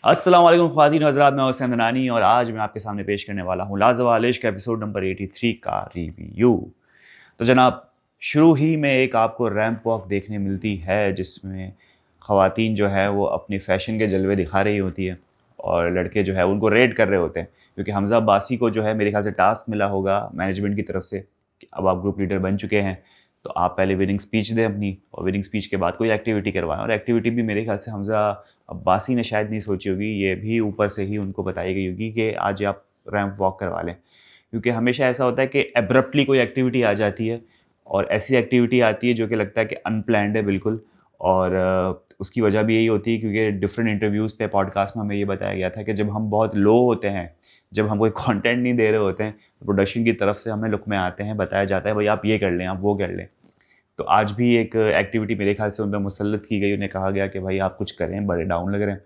अस्सलाम वालेकुम ख़वातीन और हज़रात, मैं हुसैन दनानी और आज मैं आपके सामने पेश करने वाला हूँ लाजवाब इश्क एपिसोड नंबर 83 का रिव्यू। तो जनाब, शुरू ही में एक आपको रैंप वॉक देखने मिलती है जिसमें ख़वातीन जो है वो अपनी फ़ैशन के जलवे दिखा रही होती है और लड़के जो है उनको रेड कर रहे होते हैं, क्योंकि हमज़ा अब्बासी को जो है मेरे ख़्याल से टास्क मिला होगा मैनेजमेंट की तरफ से कि अब आप ग्रुप लीडर बन चुके हैं, तो आप पहले विनिंग स्पीच दें अपनी और विनिंग स्पीच के बाद कोई एक्टिविटी करवाएं। और एक्टिविटी भी मेरे ख्याल से हमज़ा अब्बासी ने शायद नहीं सोची होगी, ये भी ऊपर से ही उनको बताई गई होगी कि आज आप रैंप वॉक करवा लें। क्योंकि हमेशा ऐसा होता है कि एब्रप्टली कोई एक्टिविटी आ जाती है और ऐसी एक्टिविटी आती है जो कि लगता है कि अनप्लैन्ड है बिल्कुल। और उसकी वजह भी यही होती है क्योंकि डिफरेंट इंटरव्यूज़ पे पॉडकास्ट में हमें ये बताया गया था कि जब हम बहुत लो होते हैं, जब हम कोई कंटेंट नहीं दे रहे होते हैं, तो प्रोडक्शन की तरफ से हमें लुक में आते हैं, बताया जाता है भाई आप ये कर लें, आप वो कर लें। तो आज भी एक एक्टिविटी मेरे ख्याल से उन पे मुसल्लत की गई, उन्हें कहा गया कि भाई आप कुछ करें, बड़े डाउन लग रहे हैं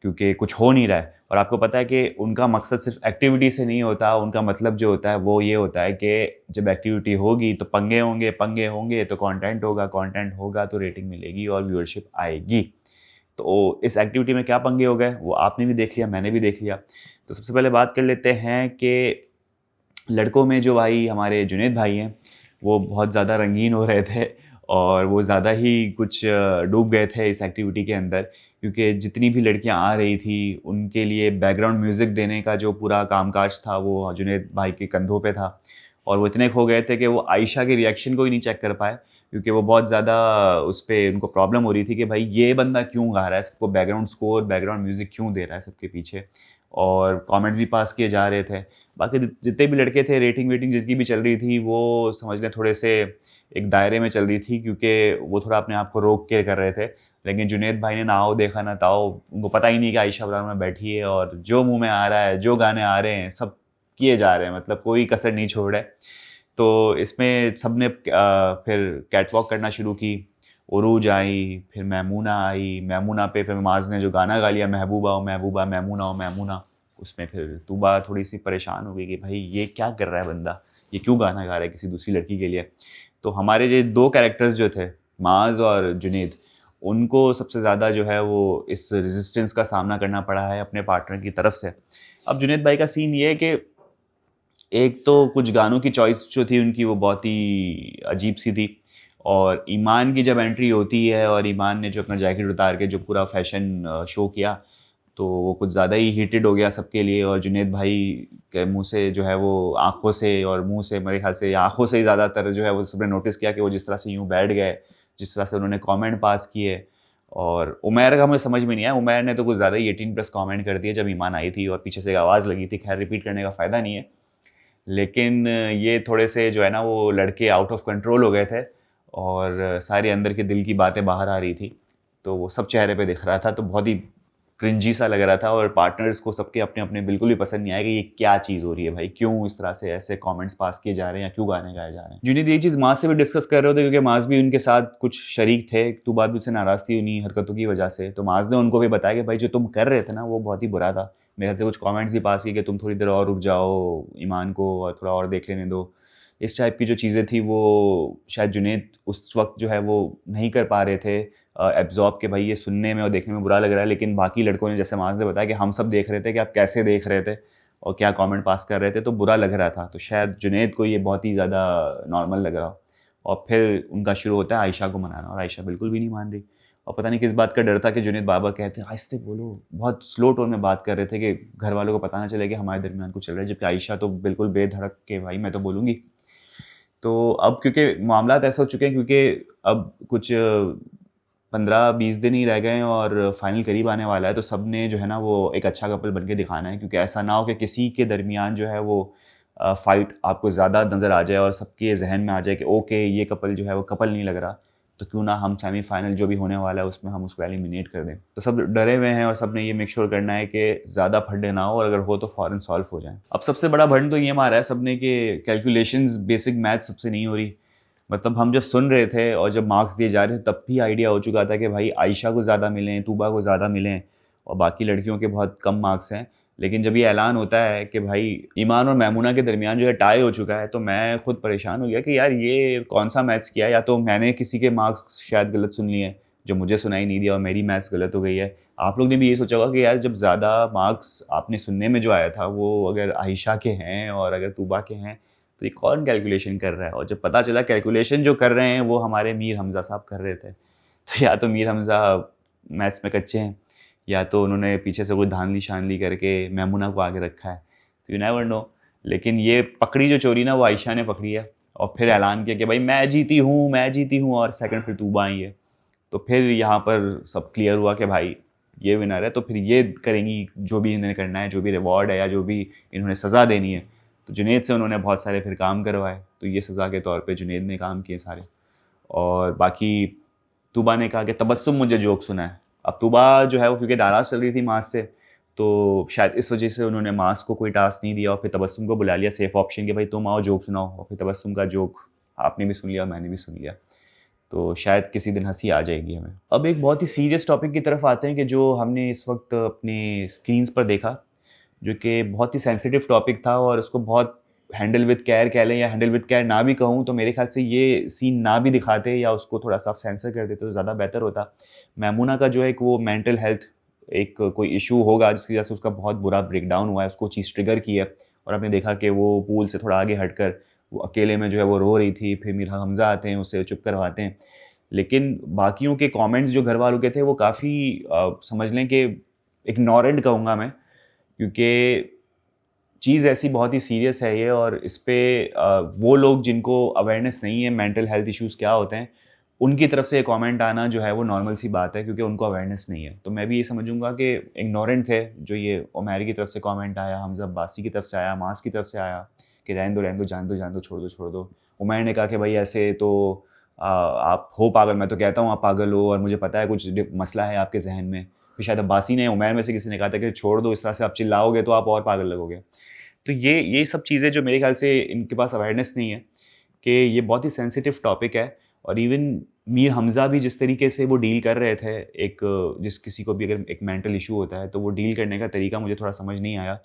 क्योंकि कुछ हो नहीं रहा है। और आपको पता है कि उनका मकसद सिर्फ एक्टिविटी से नहीं होता, उनका मतलब जो होता है वो ये होता है कि जब एक्टिविटी होगी तो पंगे होंगे तो कंटेंट होगा तो रेटिंग मिलेगी और व्यूअरशिप आएगी। तो इस एक्टिविटी में क्या पंगे हो गए वो आपने भी देख लिया, मैंने भी देख लिया। तो सबसे पहले बात कर लेते हैं कि लड़कों में जो भाई हमारे जुनैद भाई हैं, वो बहुत ज़्यादा रंगीन हो रहे थे और वो ज़्यादा ही कुछ डूब गए थे इस एक्टिविटी के अंदर, क्योंकि जितनी भी लड़कियां आ रही थी उनके लिए बैकग्राउंड म्यूज़िक देने का जो पूरा कामकाज था वो जुनैद भाई के कंधों पे था। और वो इतने खो गए थे कि वो आयशा के रिएक्शन को ही नहीं चेक कर पाए, क्योंकि वो बहुत ज़्यादा उस पे उनको प्रॉब्लम हो रही थी कि भाई ये बंदा क्यों गा रहा है, सबको बैकग्राउंड स्कोर, बैकग्राउंड म्यूज़िक क्यों दे रहा है सबके पीछे। और कमेंट भी पास किए जा रहे थे। बाकी जितने भी लड़के थे, रेटिंग वेटिंग जिनकी भी चल रही थी वो समझ लें थोड़े से एक दायरे में चल रही थी, क्योंकि वो थोड़ा अपने आप को रोक के कर रहे थे। लेकिन जुनैद भाई ने ना आओ देखा ना ताओ, उनको पता ही नहीं कि आयशा बारार में बैठी है और जो मुँह में आ रहा है, जो गाने आ रहे हैं सब किए जा रहे हैं, मतलब कोई कसर नहीं छोड़ है। तो इसमें सबने फिर कैटवॉक करना शुरू की। उरूज आई, फिर मैमूना आई, मैमूना पे फिर माज़ ने जो गाना गा लिया, महबूबा ओ महबूबा, मैमूना ओ मैमूना। उसमें फिर तूबा थोड़ी सी परेशान हो गई कि भाई ये क्या कर रहा है बंदा, ये क्यों गाना गा रहा है किसी दूसरी लड़की के लिए। तो हमारे ये दो कैरेक्टर्स जो थे, माज़ और जुनैद, उनको सबसे ज़्यादा जो है वो इस रेजिस्टेंस का सामना करना पड़ा है अपने पार्टनर की तरफ से। अब जुनैद भाई का सीन ये है कि एक तो कुछ गानों की चॉइस जो थी उनकी वो बहुत ही अजीब सी थी। और ईमान की जब एंट्री होती है और ईमान ने जो अपना जैकेट उतार के जो पूरा फैशन शो किया, तो वो कुछ ज़्यादा ही हीटेड हो गया सबके लिए। और जुनैद भाई के मुंह से जो है वो आंखों से और मुंह से, मेरे ख्याल से आंखों से ही ज़्यादातर जो है वो सबने नोटिस किया कि वो जिस तरह से यूँ बैठ गए, जिस तरह से उन्होंने कमेंट पास किए। और उमैर का मुझे समझ में नहीं आया, उमैर ने तो कुछ ज़्यादा ही 18+ कमेंट कर दिए जब ईमान आई थी और पीछे से एक आवाज़ लगी थी। खैर रिपीट करने का फ़ायदा नहीं है, लेकिन ये थोड़े से जो है ना वो लड़के आउट ऑफ कंट्रोल हो गए थे और सारे अंदर के दिल की बातें बाहर आ रही थी। तो वो सब चेहरे पे दिख रहा था, तो बहुत ही क्रिंजी सा लग रहा था। और पार्टनर्स को सबके अपने-अपने बिल्कुल भी पसंद नहीं आया कि ये क्या चीज़ हो रही है भाई, क्यों इस तरह से ऐसे कमेंट्स पास किए जा रहे हैं या क्यों गाने गाए जा रहे हैं। जुनैद ये चीज़ माज़ से भी डिस्कस कर रहे होते क्योंकि माज़ भी उनके साथ कुछ शरीक थे, तुबा भी उससे नाराज़ थी उन्हीं हरकतों की वजह से। तो माज़ ने उनको भी बताया कि भाई जो तुम कर रहे थे ना वो बहुत ही बुरा था। मेरे ख्याल से कुछ कमेंट्स भी पास किए कि तुम थोड़ी देर और रुक जाओ, ईमान को और थोड़ा और देख लेने दो। इस टाइप की जो चीज़ें थी वो शायद जुनैद उस वक़्त जो है वो नहीं कर पा रहे थे एब्ज़ॉर्ब कि भाई ये सुनने में और देखने में बुरा लग रहा है। लेकिन बाकी लड़कों ने, जैसे माज़ ने बताया कि हम सब देख रहे थे कि आप कैसे देख रहे थे और क्या कमेंट पास कर रहे थे, तो बुरा लग रहा था। तो शायद जुनैद को ये बहुत ही ज़्यादा नॉर्मल लग रहा हो। और फिर उनका शुरू होता है आयशा को मनाना और आयशा बिल्कुल भी नहीं मान रही। और पता नहीं किस बात का डर था कि जुनैद बार-बार कहते हैं आहिस्ते बोलो, बहुत स्लो टोन में बात कर रहे थे कि घर वालों को पता ना चले कि हमारे दरमियान कुछ चल रहा है, जबकि आयशा तो बिल्कुल बेधड़क के भाई मैं तो बोलूँगी। तो अब क्योंकि मामलात ऐसे हो चुके हैं, क्योंकि अब कुछ 15-20 दिन ही रह गए हैं और फाइनल करीब आने वाला है, तो सब ने जो है ना वो एक अच्छा कपल बन के दिखाना है, क्योंकि ऐसा ना हो कि किसी के दरमियान जो है वो फाइट आपको ज़्यादा नज़र आ जाए और सबके जहन में आ जाए कि ओके ये कपल जो है वो कपल नहीं लग रहा, तो क्यों ना हम सेमीफाइनल जो भी होने वाला है उसमें हम उसको एलिमिनेट कर दें। तो सब डरे हुए हैं और सब ने ये मेक श्योर करना है कि ज़्यादा फड्डे ना हो और अगर हो तो फ़ौरन सॉल्व हो जाएँ। अब सबसे बड़ा भंड तो ये मारा है सब ने कि कैलकुलेशंस, बेसिक मैथ सबसे नहीं हो रही। मतलब हम जब सुन रहे थे और जब मार्क्स दिए जा रहे थे तब भी आइडिया हो चुका था कि भाई आयशा को ज़्यादा मिलें, तूबा को ज़्यादा मिलें और बाकी लड़कियों के बहुत कम मार्क्स हैं। लेकिन जब ये ऐलान होता है कि भाई ईमान और मैमूना के दरमियान जो है टाई हो चुका है, तो मैं खुद परेशान हो गया कि यार ये कौन सा मैथ्स किया है, या तो मैंने किसी के मार्क्स शायद गलत सुन लिए हैं, जो मुझे सुनाई नहीं दिया और मेरी मैथ्स गलत हो गई है। आप लोग ने भी ये सोचा होगा कि यार जब ज़्यादा मार्क्स आपने सुनने में जो आया था वो अगर आयशा के हैं और अगर तूबा के हैं तो ये कौन कैलकुलेशन कर रहा है। और जब पता चला कैलकुलेशन जो कर रहे हैं वो हमारे मीर हमज़ा साहब कर रहे थे, तो या तो मीर हमज़ा मैथ्स में कच्चे हैं या तो उन्होंने पीछे से कोई धांधली शांधली करके मैमुना को आगे रखा है, तो यू नेवर नो। लेकिन ये पकड़ी जो चोरी ना वो आयशा ने पकड़ी है और फिर ऐलान किया कि भाई मैं जीती हूँ और सेकंड फिर तूबा आई है। तो फिर यहाँ पर सब क्लियर हुआ कि भाई ये विनर है, तो फिर ये करेंगी जो भी इन्हें करना है, जो भी रिवॉर्ड है या जो भी इन्होंने सज़ा देनी है। तो जुनैद से उन्होंने बहुत सारे फिर काम करवाए, तो ये सज़ा के तौर पे जुनैद ने काम किए सारे। और बाकी तूबा ने कहा कि तबस्सुम मुझे जोक सुना है। अब तूबा जो है वो क्योंकि नाराज़ चल रही थी मास से, तो शायद इस वजह से उन्होंने मास को कोई टास्क नहीं दिया और फिर तबस्सुम को बुला लिया सेफ ऑप्शन कि भाई तुम आओ जोक सुनाओ, और फिर तबस्सुम का जोक आपने भी सुन लिया और मैंने भी सुन लिया। तो शायद किसी दिन हंसी आ जाएगी हमें। अब एक बहुत ही सीरियस टॉपिक की तरफ आते हैं कि जो हमने इस वक्त अपने स्क्रीन्स पर देखा, जो कि बहुत ही सेंसिटिव टॉपिक था और उसको बहुत हैंडल विद केयर कह लें या हैंडल विद केयर ना भी कहूँ, तो मेरे ख्याल से ये सीन ना भी दिखाते या उसको थोड़ा सा सेंसर कर देते तो ज़्यादा बेहतर होता। मैमूना का जो है एक वो मेंटल हेल्थ एक कोई इशू होगा जिसकी वजह से उसका बहुत बुरा ब्रेकडाउन हुआ है, उसको चीज़ ट्रिगर की है और आपने देखा कि वो पूल से थोड़ा आगे हटकर वो अकेले में जो है वो रो रही थी, फिर मीर हमज़ा आते हैं उसे चुप करवाते हैं। लेकिन बाकियों के कमेंट्स जो घर वालों के थे वो काफ़ी समझ लें कि इग्नोरेंट कहूँगा मैं, क्योंकि चीज़ ऐसी बहुत ही सीरियस है ये और इस पे वो लोग जिनको अवेयरनेस नहीं है मेंटल हेल्थ इश्यूज़ क्या होते हैं, उनकी तरफ से कमेंट आना जो है वो नॉर्मल सी बात है क्योंकि उनको अवेयरनेस नहीं है। तो मैं भी ये समझूंगा कि इग्नोरेंट थे जो ये उमैर की तरफ से कमेंट आया, हमज़ा अब्बासी की तरफ से आया, मास की तरफ से आया कि रहने दो, जान दो, छोड़ दो। उमैर ने कहा कि भाई ऐसे तो आप हो पागल, मैं तो कहता हूँ आप पागल हो और मुझे पता है कुछ मसला है आपके जहन में। फिर शायद अब्बासी ने उमैर में से किसी ने कहा था कि छोड़ दो, इस तरह से आप चिल्लाओगे तो आप और पागल लगोगे। तो ये सब चीज़ें जो मेरे ख्याल से इनके पास अवेयरनेस नहीं है कि ये बहुत ही सेंसिटिव टॉपिक है। और इवन मीर हमज़ा भी जिस तरीके से वो डील कर रहे थे, एक जिस किसी को भी अगर एक मेंटल इशू होता है तो वो डील करने का तरीका मुझे थोड़ा समझ नहीं आया।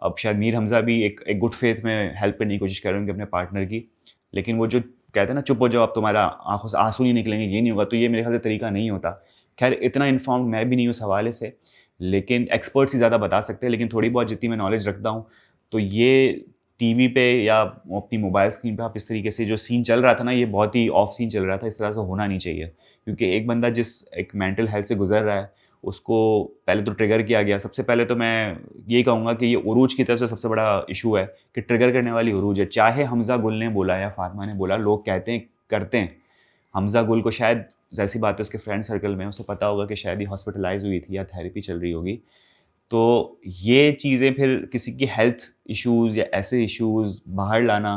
अब शायद मीर हमज़ा भी एक गुड फेथ में हेल्प करने की कोशिश कर रहे होंगे अपने पार्टनर की, लेकिन वो जो कहते हैं ना चुप हो जाओ अब तुम्हारा आंखों से आंसू नहीं निकलेंगे, ये नहीं होगा, तो ये मेरे ख्याल से तरीका नहीं होता। खैर इतना इन्फॉर्म मैं भी नहीं हूँ उस हवाले से, लेकिन एक्सपर्ट्स ही ज़्यादा बता सकते हैं। लेकिन थोड़ी बहुत जितनी मैं नॉलेज रखता हूँ तो ये टीवी पे या अपनी मोबाइल स्क्रीन पे आप इस तरीके से जो सीन चल रहा था ना, ये बहुत ही ऑफ सीन चल रहा था, इस तरह से होना नहीं चाहिए। क्योंकि एक बंदा जिस एक मेंटल हेल्थ से गुजर रहा है उसको पहले तो ट्रिगर किया गया। सबसे पहले तो मैं ये कहूँगा कि ये उरूज की तरफ से सबसे बड़ा इशू है कि ट्रिगर करने वाली उरूज है। चाहे हमज़ा गुल ने बोला या फातिमा ने बोला, लोग कहते हैं करते हैं। हमज़ा गुल को शायद ज़ाहिर सी बात है उसके फ्रेंड सर्कल में उसे पता होगा कि शायद ही हॉस्पिटलाइज हुई थी या थेरेपी चल रही होगी। तो ये चीज़ें फिर किसी की हेल्थ इश्यूज़ या ऐसे इश्यूज़ बाहर लाना,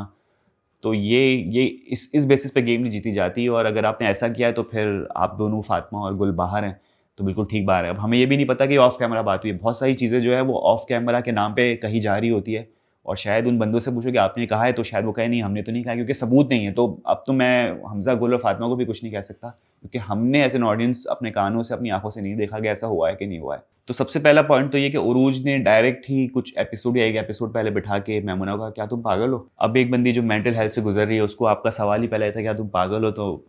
तो ये इस बेसिस पे गेम नहीं जीती जाती। और अगर आपने ऐसा किया है तो फिर आप दोनों फातिमा और गुल बाहर हैं, तो बिल्कुल ठीक बात है। अब हमें ये भी नहीं पता कि ऑफ कैमरा बात हुई है। बहुत सारी चीज़ें जो है वो ऑफ कैमरा के नाम पे कही जा रही होती है और शायद उन बंदों से पूछो कि आपने कहा है तो शायद वो कहे नहीं हमने तो नहीं कहा, क्योंकि सबूत नहीं है। तो अब तो मैं हमज़ा गुल और फातिमा को भी कुछ नहीं कह सकता क्योंकि हमने एज एन ऑडियंस अपने कानों से अपनी आंखों से नहीं देखा कि ऐसा हुआ है कि नहीं हुआ है। तो सबसे पहला पॉइंट तो ये कि उरूज ने डायरेक्ट ही कुछ एपिसोड या एक एपिसोड पहले बिठा के मैमुना को कहा क्या तुम पागल हो। अब एक बंदी जो मेंटल हेल्थ से गुजर रही है उसको आपका सवाल ही पहले था क्या तुम पागल हो, तो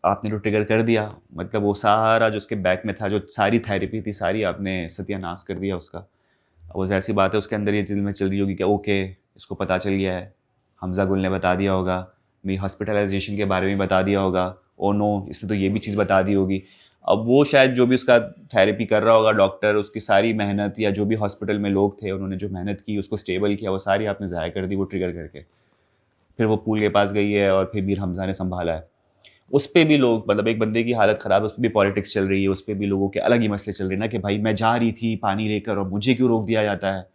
आपने तो ट्रिगर कर दिया। मतलब वो सारा जो उसके बैक में था, जो सारी थेरेपी थी सारी आपने सत्यानाश कर दिया उसका। वो ज़ाहिर सी बात है उसके अंदर ये दिल में चल रही होगी कि ओके इसको पता चल गया है, हमज़ा गुल ने बता दिया होगा, मेरी हॉस्पिटलाइजेशन के बारे में बता दिया होगा, ओ नो इसने तो ये भी चीज़ बता दी होगी। अब वो शायद जो भी उसका थेरेपी कर रहा होगा डॉक्टर, उसकी सारी मेहनत या जो भी हॉस्पिटल में लोग थे उन्होंने जो मेहनत की उसको स्टेबल किया, वो सारी आपने ज़ाया कर दी वो ट्रिगर करके। फिर वो पूल के पास गई है और फिर मीर हमज़ा ने संभाला है। उस पे भी लोग, मतलब एक बंदे की हालत ख़राब है उस पर भी पॉलिटिक्स चल रही है, उस पर भी लोगों के अलग ही मसले चल रहे हैं ना कि भाई मैं जा रही थी पानी लेकर और मुझे क्यों रोक दिया जाता है,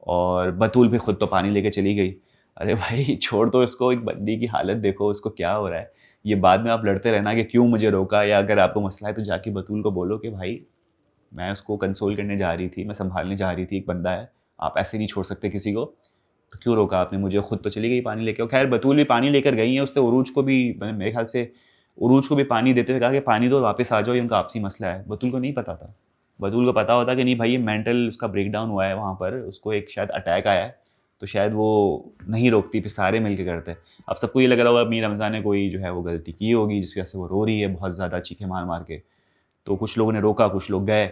और बतूल भी खुद तो पानी लेके चली गई। अरे भाई छोड़ दो इसको, एक बंदी की हालत देखो उसको क्या हो रहा है। ये बाद में आप लड़ते रहना कि क्यों मुझे रोका, या अगर आपको मसला है तो जाके बतूल को बोलो कि भाई मैं उसको कंसोल करने जा रही थी, मैं संभालने जा रही थी, एक बंदा है, आप ऐसे नहीं छोड़ सकते किसी को, तो क्यों रोका आपने मुझे, खुद तो चली गई पानी लेके। और खैर बतूल भी पानी लेकर गई है, उसने उरूज को भी, मेरे ख्याल से उरूज को भी पानी देते हुए कहा कि पानी दो वापस आ जाओ, ये उनका आपसी मसला है। बतूल को नहीं पता था। बतूल को पता होता कि नहीं भाई ये मेंटल उसका ब्रेकडाउन हुआ है वहाँ पर, उसको एक शायद अटैक आया है, तो शायद वो नहीं रोकती, फिर सारे मिल के करते। अब सबको ये लग रहा होगा मीर रमज़ान ने कोई जो है वो गलती की होगी जिसकी वजह से वो रो रही है बहुत ज़्यादा चीखें मार मार के। तो कुछ लोगों ने रोका, कुछ लोग गए।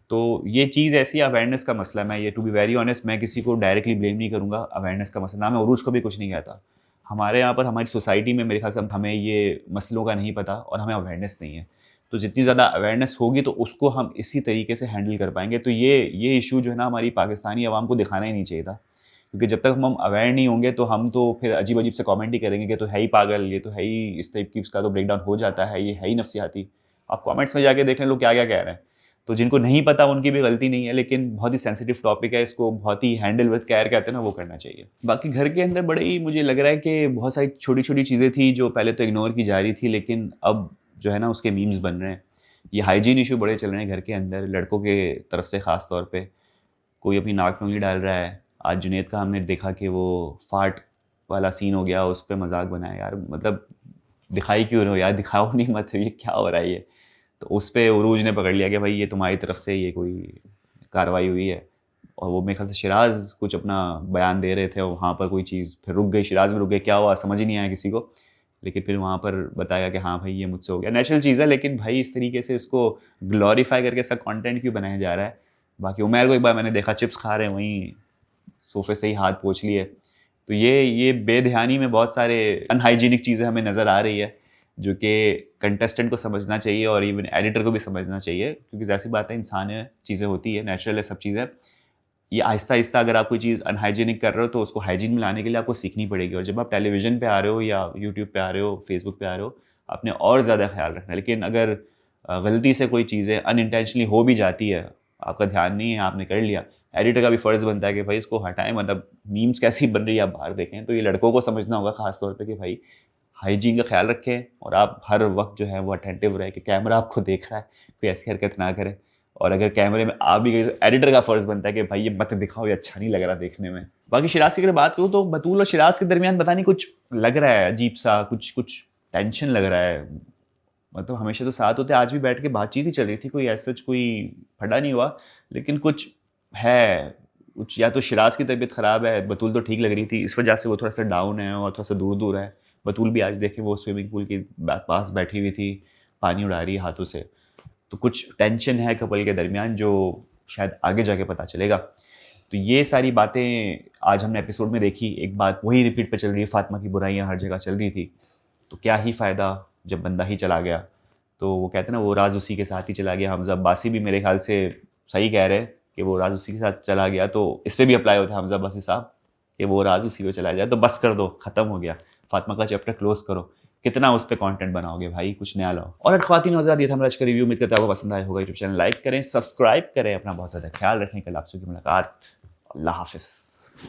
तो ये चीज़ ऐसी अवेयरनेस का मसला है। मैं ये टू बी वेरी ऑनेस्ट, मैं किसी को डायरेक्टली ब्लेम नहीं करूँगा, अवेयरनेस का मसला। ना मैं उरूज को भी कुछ नहीं कहता। हमारे यहाँ पर हमारी सोसाइटी में मेरे ख्याल से हमें ये मसलों का नहीं पता और हमें अवेयरनेस नहीं है। तो जितनी ज़्यादा अवेयरनेस होगी तो उसको हम इसी तरीके से हैंडल कर पाएँगे। तो ये इश्यू जो है ना हमारी पाकिस्तानी अवाम को दिखाना ही नहीं चाहिए था। क्योंकि जब तक हम अवेयर नहीं होंगे तो हम तो फिर अजीब-अजीब से कमेंट ही करेंगे कि तो है ही पागल, ये तो है ही इस टाइप की, इसका तो ब्रेकडाउन हो जाता है, ये है ही नफ्सियाती। आप कमेंट्स में जाके देख लें लोग क्या-क्या कह रहे हैं। तो जिनको नहीं पता उनकी भी गलती नहीं है, लेकिन बहुत ही सेंसिटिव टॉपिक है, इसको बहुत ही हैंडल विद केयर कहते हैं ना, वो करना चाहिए। बाकी घर के अंदर बड़े ही मुझे लग रहा है कि बहुत सारी छोटी-छोटी चीज़ें थी जो पहले तो इग्नोर की जा रही थी, लेकिन अब जो है ना उसके मीम्स बन रहे हैं। ये हाइजीन इशू बड़े चल रहे हैं घर के अंदर, लड़कों के तरफ से ख़ास तौर पे। कोई अपनी नाक में उंगली डाल रहा है। आज जुनैद का हमने देखा कि वो फाट वाला सीन हो गया, उस पे मज़ाक बनाया। यार मतलब दिखाई क्यों रहे हो यार, दिखाओ नहीं मत, ये क्या हो रहा है ये? तो उस पे उरूज ने पकड़ लिया कि भाई ये तुम्हारी तरफ से ये कोई कार्रवाई हुई है। और वो मेरे ख्याल से शिराज़ कुछ अपना बयान दे रहे थे, वहाँ पर कोई चीज़ फिर रुक गई, शिराज़ भी रुक गई, क्या हुआ समझ ही नहीं आया किसी को। लेकिन फिर वहाँ पर बताया कि हाँ भाई ये मुझसे हो गया। नेचुरल चीज़ है, लेकिन भाई इस तरीके से इसको ग्लोरीफाई करके ऐसा कंटेंट क्यों बनाया जा रहा है? बाकी उमैर को एक बार मैंने देखा चिप्स खा रहे हैं, वहीं सोफ़े से ही हाथ पोंछ लिए। तो ये बेध्यानी में बहुत सारे अनहाइजीनिक चीज़ें हमें नज़र आ रही है, जो कि कंटेस्टेंट को समझना चाहिए और इवन एडिटर को भी समझना चाहिए, क्योंकि ज़ाहिर सी बात है, इंसान है, चीज़ें होती है, नेचुरल है सब चीज़ें। ये आहिस्ता-आहिस्ता अगर आप कोई चीज़ अनहाइजीनिक कर रहे हो तो उसको हाइजीन में लाने के लिए आपको सीखनी पड़ेगी। और जब आप टेलीविज़न पे आ रहे हो या यूट्यूब पे आ रहे हो, फेसबुक पे आ रहे हो, आपने और ज़्यादा ख्याल रखना है। लेकिन अगर गलती से कोई चीज़ें अनइंटेंशनली हो भी जाती है, आपका ध्यान नहीं है, आपने कर लिया, एडिटर का भी फ़र्ज़ बनता है कि भाई इसको हटाएँ, मतलब मीम्स कैसी बन रही है आप बाहर देखें। तो ये लड़कों को समझना होगा ख़ास तौर पे कि भाई हाइजीन का ख्याल रखें और आप हर वक्त जो है वो अटेंटिव रहें कि कैमरा आपको देख रहा है, कोई ऐसी हरकत ना करें। और अगर कैमरे में आ भी गई तो एडिटर का फ़र्ज़ बनता है कि भाई ये मत दिखाओ, ये अच्छा नहीं लग रहा देखने में। बाकी शिराज़ की अगर बात करूँ तो बतूल और शिराज़ के दरमियान पता नहीं कुछ लग रहा है अजीब-सा, कुछ टेंशन लग रहा है। मतलब हमेशा तो साथ होते, आज भी बैठ के बातचीत ही चल रही थी, कोई एज़ सच कोई फटा नहीं हुआ, लेकिन कुछ है। कुछ या तो शिराज़ की तबीयत ख़राब है, बतूल तो ठीक लग रही थी, इस वजह से वो थोड़ा-सा डाउन है और थोड़ा-सा दूर-दूर है। बतूल भी आज देखें वो स्विमिंग पूल के पास बैठी हुई थी, पानी उड़ा रही है हाथों से। तो कुछ टेंशन है कपल के दरमियान जो शायद आगे जाके पता चलेगा। तो ये सारी बातें आज हमने एपिसोड में देखी। एक बात वही रिपीट पे चल रही है, फातिमा की बुराइयाँ हर जगह चल रही थी। तो क्या ही फ़ायदा जब बंदा ही चला गया। तो वो कहते हैं ना, वो राज उसी के साथ ही चला गया। हमज़ा अब्बासी भी मेरे ख्याल से सही कह रहे हैं कि वो राज उसी के साथ चला गया। तो इस पे भी अप्लाई होता है हमज़ा अब्बासी साहब कि वो राज उसी पे चला जाए। तो बस कर दो, ख़त्म हो गया, फातिमा का चैप्टर क्लोज़ करो। कितना उस पे कंटेंट बनाओगे भाई, कुछ नया लाओ। और ख़वातीन हज़रात, ये था हमारा आज का रिव्यू। उम्मीद करता है आपको पसंद आया होगा। यूट्यूब चैनल लाइक करें, सब्सक्राइब करें, अपना बहुत ज़्यादा ख्याल रखें। कल आपसे की मुलाकात। अल्लाह हाफ़िज़।